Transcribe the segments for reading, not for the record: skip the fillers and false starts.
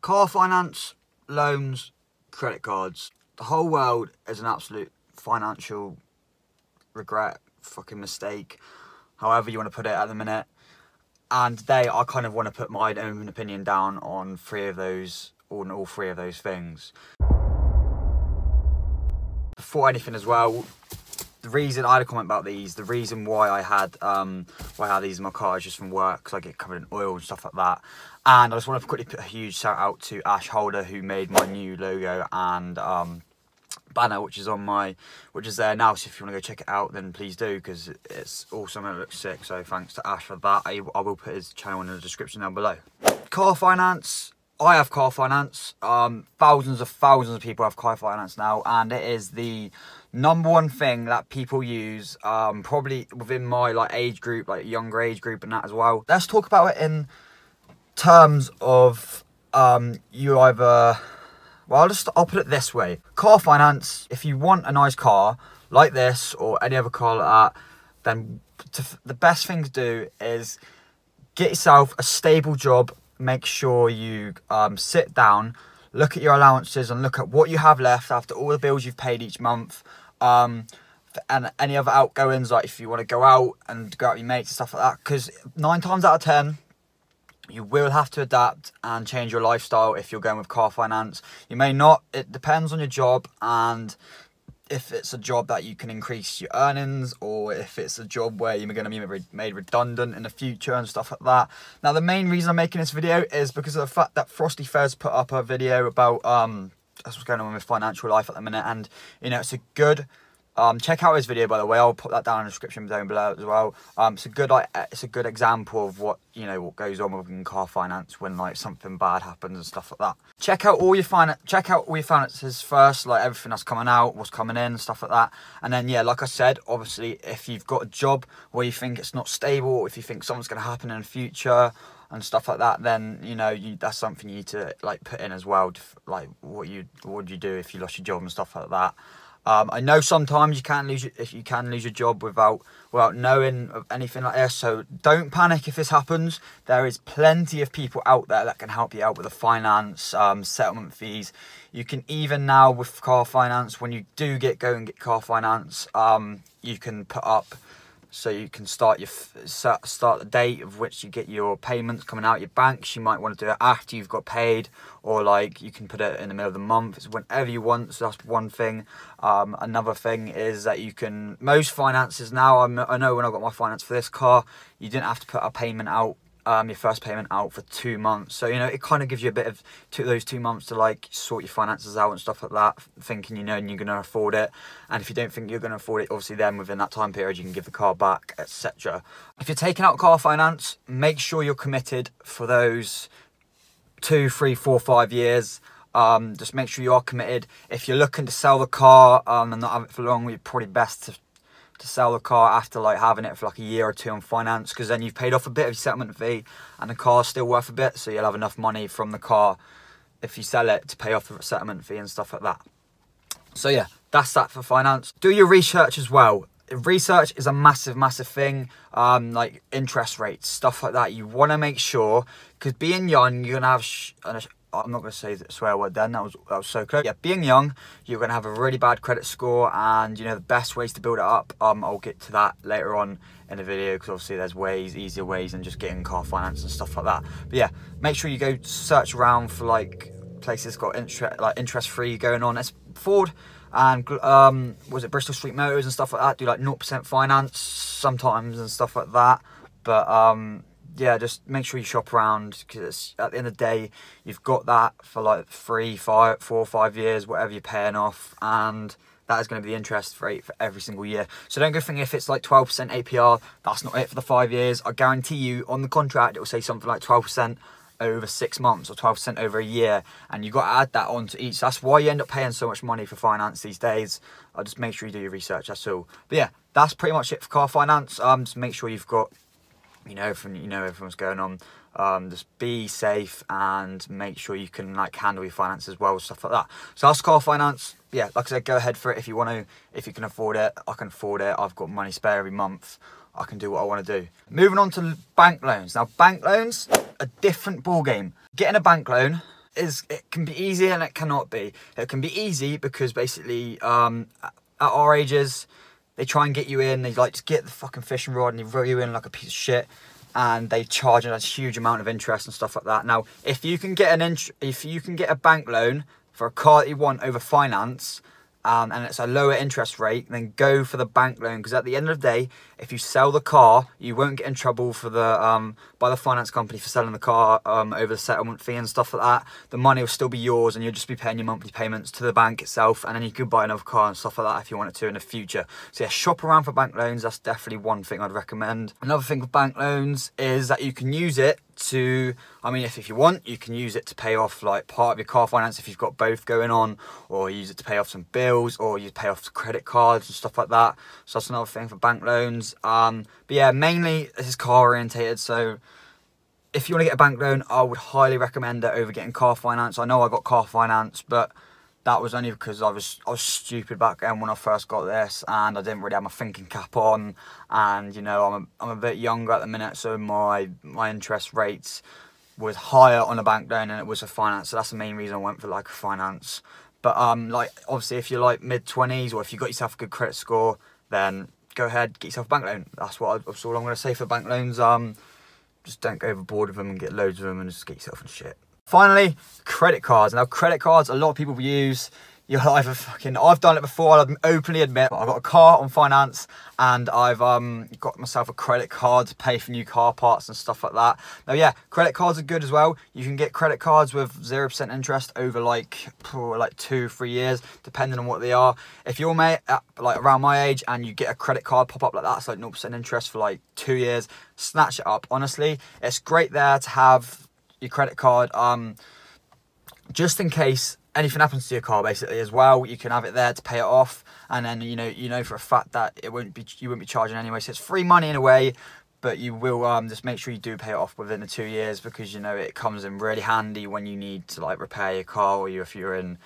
Car finance, loans, credit cards. The whole world is an absolute financial regret, fucking mistake, however you want to put it at the minute. And today I kind of want to put my own opinion down on all three of those things. Before anything as well, the reason I had a comment about these, the reason why I had these in my car is just from work, because I get covered in oil and stuff like that. And I just want to quickly put a huge shout out to Ash Holder, who made my new logo and banner, which is there now. So if you want to go check it out, then please do, because it's awesome and it looks sick. So thanks to Ash for that. I will put his channel in the description down below. Car finance. I have car finance. Thousands of people have car finance now, and it is the #1 thing that people use, probably within my age group, younger age group, and that as well. Let's talk about it in terms of you either. Well, I'll put it this way. Car finance, if you want a nice car like this or any other car like that, then the best thing to do is get yourself a stable job. Make sure you sit down, look at your allowances and look at what you have left after all the bills you've paid each month, and any other outgoings, like if you want to go out and go out with your mates and stuff like that, because 9 times out of 10, you will have to adapt and change your lifestyle if you're going with car finance. You may not, it depends on your job, and if it's a job that you can increase your earnings, or if it's a job where you're going to be made redundant in the future and stuff like that. Now, the main reason I'm making this video is because of the fact that Frosty Fez put up a video about that's what's going on with financial life at the minute, and you know, it's a good check out his video, by the way. I'll put that down in the description down below as well. It's a good example of what goes on within car finance when something bad happens and stuff like that. Check out all your finances first, everything that's coming out, what's coming in, stuff like that. And then like I said, obviously if you've got a job where you think it's not stable, or if you think something's going to happen in the future and stuff like that, then that's something you need to put in as well. What would you do if you lost your job and stuff like that. I know sometimes you can lose your job without knowing of anything like this, so don't panic if this happens. There is plenty of people out there that can help you out with the finance, settlement fees. You can even now with car finance, when you do get car finance, you can put up, so you can start the date of which you get your payments coming out your banks. You might want to do it after you've got paid, or you can put it in the middle of the month. It's whenever you want. So that's one thing. Another thing is that you can, most finances now, I know when I got my finance for this car, you didn't have to put a payment out, your first payment out for 2 months. So it kind of gives you a bit of those 2 months to sort your finances out and stuff like that, thinking and you're going to afford it. And if you don't think you're going to afford it, obviously then within that time period you can give the car back, etc. If you're taking out car finance, make sure you're committed for those 2, 3, 4, 5 years. Just make sure you are committed. If you're looking to sell the car and not have it for long, you're probably best to sell the car after having it for a year or 2 on finance, because then you've paid off a bit of your settlement fee and the car's still worth a bit, so you'll have enough money from the car if you sell it to pay off the settlement fee and stuff like that. So yeah, that's that for finance. Do your research as well. Research is a massive thing, interest rates, stuff like that. You want to make sure, because being young, you're going to have I'm not going to say the swear word then, that was so close. Yeah, being young, you're going to have a really bad credit score, and the best ways to build it up, I'll get to that later on in the video, because obviously there's easier ways than just getting car finance and stuff like that. But yeah, make sure you go search around for places got interest free going on. It's Ford and was it Bristol Street Motors and stuff like that do 0% finance sometimes and stuff like that. But yeah, just make sure you shop around, because at the end of the day, you've got that for 3, 5, 4, 5 years, whatever you're paying off, and that is going to be the interest rate for every single year. So don't go thinking if it's 12% APR, that's not it for the 5 years. I guarantee you on the contract, it will say something like 12% over 6 months or 12% over a year, and you've got to add that on to each. That's why you end up paying so much money for finance these days. I'll just make sure you do your research, that's all. But yeah, that's pretty much it for car finance. Just make sure you've got everything's going on. Just be safe and make sure you can handle your finances as well, stuff like that. So that's car finance. Yeah, like I said, go ahead for it if you want to. If you can afford it, I can afford it. I've got money spare every month. I can do what I want to do. Moving on to bank loans. Now, bank loans, a different ball game. Getting a bank loan it can be easy and it cannot be. It can be easy because basically at our ages, they try and get you in, they like just get the fucking fishing rod and they roll you in like a piece of shit, and they charge a huge amount of interest and stuff like that. Now, if you can get a bank loan for a car that you want over finance, and it's a lower interest rate, then go for the bank loan, because at the end of the day, if you sell the car, you won't get in trouble for the by the finance company for selling the car over the settlement fee and stuff like that. The money will still be yours, and you'll just be paying your monthly payments to the bank itself, and then you could buy another car and stuff like that if you wanted to in the future. So yeah, shop around for bank loans. That's definitely one thing I'd recommend. Another thing with bank loans is that you can use it to, I mean, if you want, you can use it to pay off like part of your car finance if you've got both going on, or use it to pay off some bills, or you pay off credit cards and stuff like that. So that's another thing for bank loans. But yeah, mainly this is car orientated. So if you want to get a bank loan, I would highly recommend it over getting car finance. I know I got car finance, but that was only because I was stupid back then when I first got this, and I didn't really have my thinking cap on, and you know, I'm a bit younger at the minute, so my interest rates was higher on a bank loan than it was for finance. So that's the main reason I went for like a finance. But like obviously if you're like mid-20s, or if you've got yourself a good credit score, then go ahead, get yourself a bank loan. That's all I'm going to say for bank loans. Just don't go overboard with them and get loads of them and just get yourself in shit. Finally, credit cards. Now, credit cards, a lot of people use. You're either fucking, I've done it before, I'll openly admit, I've got a car on finance, and I've got myself a credit card to pay for new car parts and stuff like that. Now, yeah, credit cards are good as well. You can get credit cards with 0% interest over like 2-3 years, depending on what they are. If you're like around my age and you get a credit card pop up like that, it's like 0% interest for like 2 years, snatch it up. Honestly, it's great there to have your credit card, just in case anything happens to your car, basically, as well. You can have it there to pay it off, and then you know for a fact that you won't be charging anyway. So it's free money in a way, but you will just make sure you do pay it off within the 2 years, because you know it comes in really handy when you need to like repair your car, or if you're in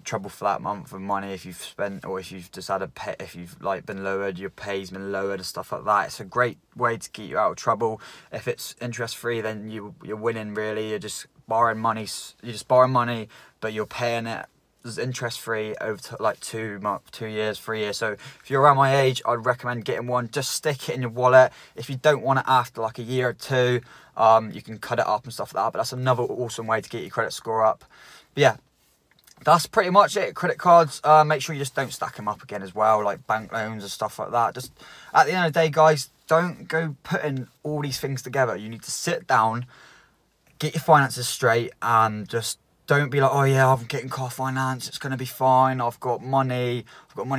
trouble for that month of money, if you've spent, or if you've just had a pay, if you've like been lowered, your pay's been lowered and stuff like that. It's a great way to keep you out of trouble. If it's interest free, then you're winning really. You're just borrowing money. But you're paying it as interest free over like 2 years, 3 years. So if you're around my age, I'd recommend getting one. Just stick it in your wallet. If you don't want it after like a year or two, you can cut it up and stuff like that. But that's another awesome way to get your credit score up. But yeah, that's pretty much it. Credit cards, make sure you just don't stack them up again as well, like bank loans and stuff like that. Just at the end of the day, guys, don't go putting all these things together. You need to sit down, get your finances straight, and just don't be like, oh yeah, I'm getting car finance, it's going to be fine, I've got money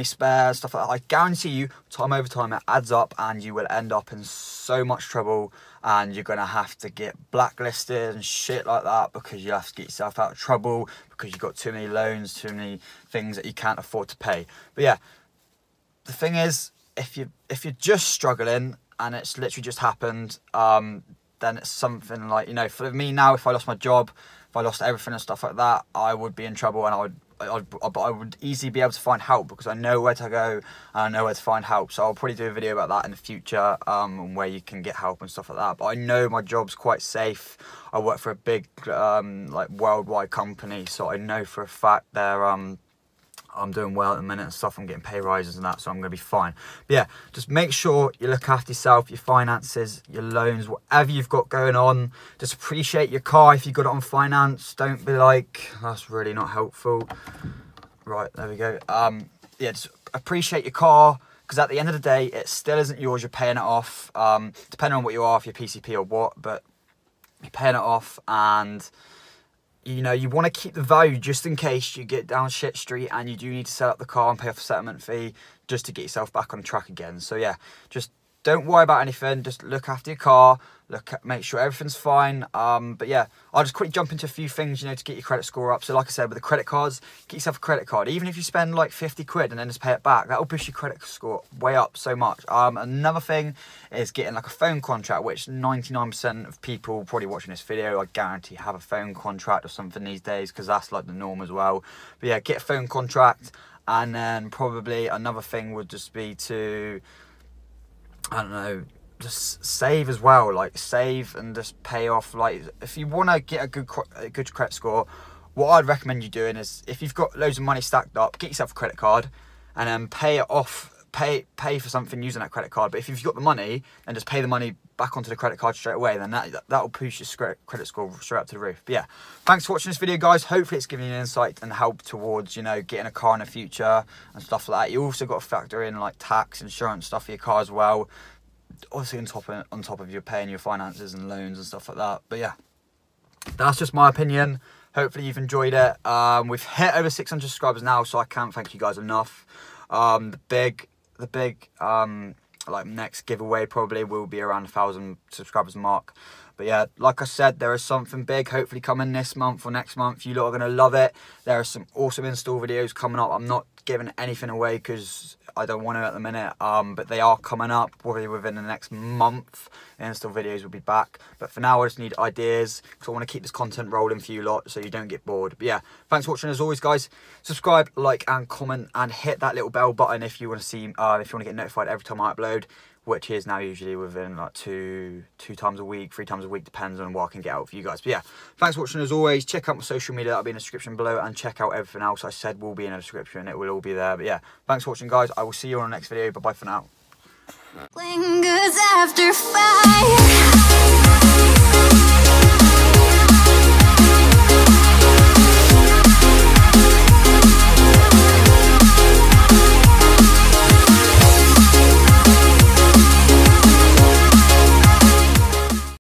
spare, stuff like that. I guarantee you, time over time, it adds up, and you will end up in so much trouble, and you're going to have to get blacklisted and shit like that, because you have to get yourself out of trouble, because you've got too many loans, too many things that you can't afford to pay. But yeah, the thing is, if you're just struggling, and it's literally just happened, then it's something like, you know, for me now, if I lost my job, if I lost everything and stuff like that, I would be in trouble, and I would easily be able to find help, because I know where to go and I know where to find help. So I'll probably do a video about that in the future, where you can get help and stuff like that. But I know my job's quite safe. I work for a big like worldwide company, so I know for a fact I'm doing well at the minute and stuff. I'm getting pay rises and that, so I'm going to be fine. But yeah, just make sure you look after yourself, your finances, your loans, whatever you've got going on. Just appreciate your car if you got it on finance. Don't be like, that's really not helpful. Right, there we go. Yeah, just appreciate your car, because at the end of the day, it still isn't yours. You're paying it off, depending on what you are, if you're PCP or what, but you're paying it off, and you know, you want to keep the value just in case you get down shit street and you do need to sell up the car and pay off a settlement fee just to get yourself back on track again. So yeah, just don't worry about anything. Just look after your car. Make sure everything's fine. But yeah, I'll just quickly jump into a few things, you know, to get your credit score up. So like I said, with the credit cards, get yourself a credit card. Even if you spend like 50 quid and then just pay it back, that'll push your credit score way up so much. Another thing is getting like a phone contract, which 99% of people probably watching this video, I guarantee, have a phone contract or something these days, because that's like the norm as well. But yeah, get a phone contract. And then probably another thing would just be to, I don't know, just save as well, like save and just pay off. Like if you want to get a good credit score, what I'd recommend you doing is, if you've got loads of money stacked up, get yourself a credit card and then pay it off, pay for something using that credit card. But if you've got the money, then just pay the money back onto the credit card straight away, then that'll push your credit score straight up to the roof. But yeah, thanks for watching this video, guys. Hopefully it's giving you an insight and help towards, you know, getting a car in the future and stuff like that. You also got to factor in like tax, insurance, stuff for your car as well, obviously on top of your paying your finances and loans and stuff like that. But yeah, that's just my opinion. Hopefully you've enjoyed it. We've hit over 600 subscribers now, so I can't thank you guys enough. The big like next giveaway probably will be around 1,000 subscribers mark. But yeah, like I said, there is something big hopefully coming this month or next month. You lot are going to love it. There are some awesome install videos coming up. I'm not giving anything away because I don't want to at the minute, but they are coming up probably within the next month. The install videos will be back, but for now I just need ideas because I want to keep this content rolling for you lot so you don't get bored. But yeah, thanks for watching as always, guys. Subscribe, like and comment, and hit that little bell button if you want to see if you want to get notified every time I upload, which is now usually within like two times a week, 3 times a week, depends on what I can get out for you guys. But yeah, thanks for watching as always. Check out my social media, that'll be in the description below, and check out everything else I said will be in the description. It will all be there. But yeah, thanks for watching, guys. I will see you on the next video. Bye bye for now. Lingers after fire.